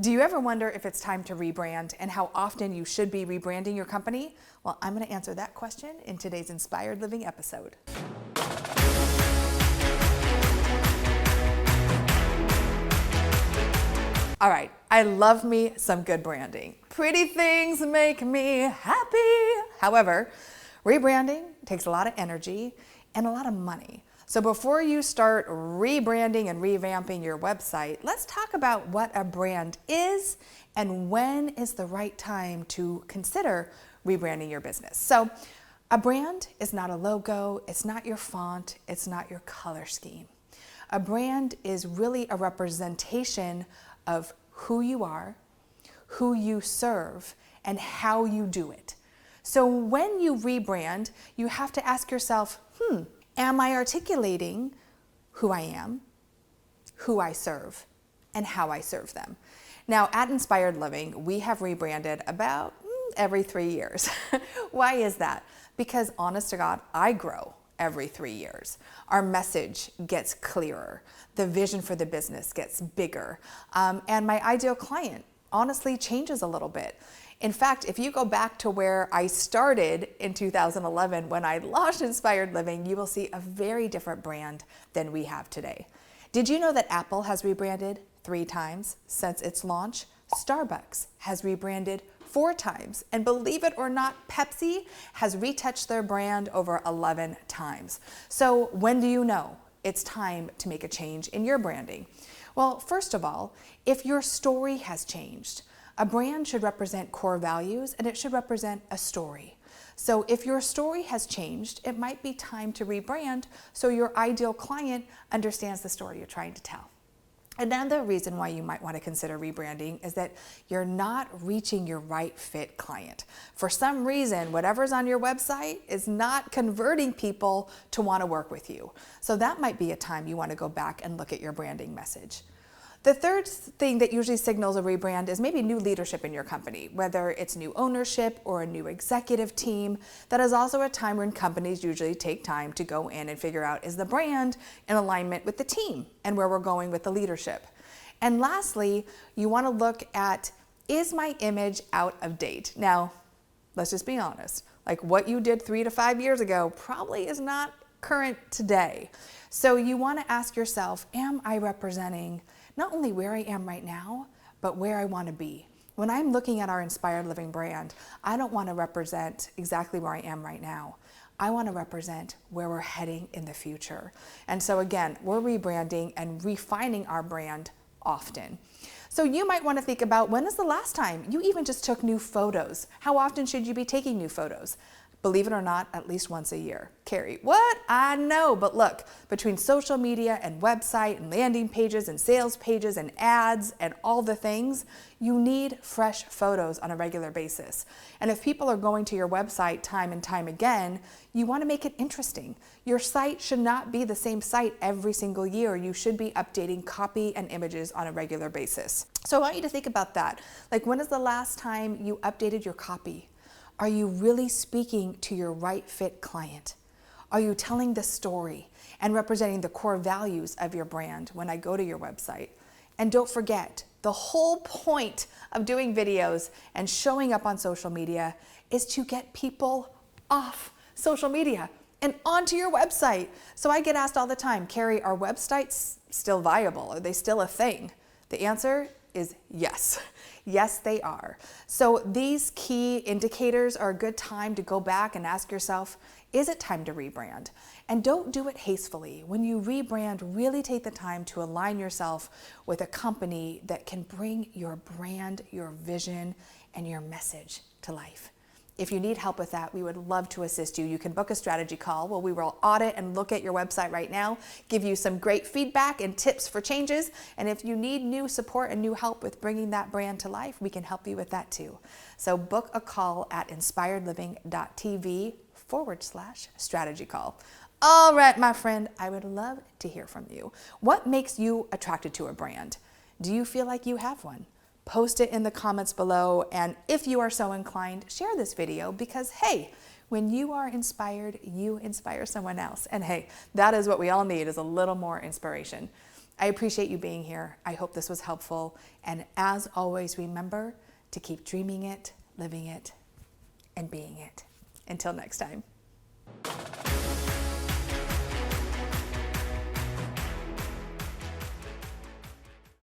Do you ever wonder if it's time to rebrand and how often you should be rebranding your company? Well, I'm going to answer that question in today's Inspired Living episode. All right, I love me some good branding. Pretty things make me happy. However, rebranding takes a lot of energy and a lot of money. So before you start rebranding and revamping your website, let's talk about what a brand is and when is the right time to consider rebranding your business. So a brand is not a logo, it's not your font, it's not your color scheme. A brand is really a representation of who you are, who you serve, and how you do it. So when you rebrand, you have to ask yourself, am I articulating who I am, who I serve, and how I serve them? Now, at Inspired Living, we have rebranded about every 3 years. Why is that? Because honest to God, I grow every 3 years. Our message gets clearer. The vision for the business gets bigger. And my ideal client honestly changes a little bit. In fact, if you go back to where I started in 2011 when I launched Inspired Living, you will see a very different brand than we have today. Did you know that Apple has rebranded 3 times since its launch? Starbucks has rebranded 4 times. And believe it or not, Pepsi has retouched their brand over 11 times. So when do you know it's time to make a change in your branding? Well, first of all, if your story has changed, a brand should represent core values and it should represent a story. So if your story has changed, it might be time to rebrand so your ideal client understands the story you're trying to tell. Another reason why you might want to consider rebranding is that you're not reaching your right fit client. For some reason, whatever's on your website is not converting people to want to work with you. So that might be a time you want to go back and look at your branding message. The third thing that usually signals a rebrand is maybe new leadership in your company, whether it's new ownership or a new executive team. That is also a time when companies usually take time to go in and figure out, is the brand in alignment with the team and where we're going with the leadership? And lastly, you want to look at, is my image out of date? Now, let's just be honest. Like what you did 3 to 5 years ago probably is not current today. So you want to ask yourself, am I representing not only where I am right now, but where I want to be? When I'm looking at our Inspired Living brand, I don't want to represent exactly where I am right now. I want to represent where we're heading in the future. And so again, we're rebranding and refining our brand often. So you might want to think about, when is the last time you even just took new photos? How often should you be taking new photos? Believe it or not, at least once a year. Keri, what? I know, but look, between social media and website and landing pages and sales pages and ads and all the things, you need fresh photos on a regular basis. And if people are going to your website time and time again, you want to make it interesting. Your site should not be the same site every single year. You should be updating copy and images on a regular basis. So I want you to think about that. Like, when is the last time you updated your copy? Are you really speaking to your right fit client? Are you telling the story and representing the core values of your brand when I go to your website? And don't forget, the whole point of doing videos and showing up on social media is to get people off social media and onto your website. So I get asked all the time, Keri, are websites still viable? Are they still a thing? The answer is yes. Yes, they are. So these key indicators are a good time to go back and ask yourself, is it time to rebrand? And don't do it hastily. When you rebrand, really take the time to align yourself with a company that can bring your brand, your vision, and your message to life. If you need help with that, we would love to assist you. You can book a strategy call where we will audit and look at your website right now, give you some great feedback and tips for changes. And if you need new support and new help with bringing that brand to life, we can help you with that too. So book a call at inspiredliving.tv/strategy call. All right, my friend, I would love to hear from you. What makes you attracted to a brand? Do you feel like you have one? Post it in the comments below, and if you are so inclined, share this video because, hey, when you are inspired, you inspire someone else. And hey, that is what we all need, is a little more inspiration. I appreciate you being here. I hope this was helpful. And as always, remember to keep dreaming it, living it, and being it. Until next time.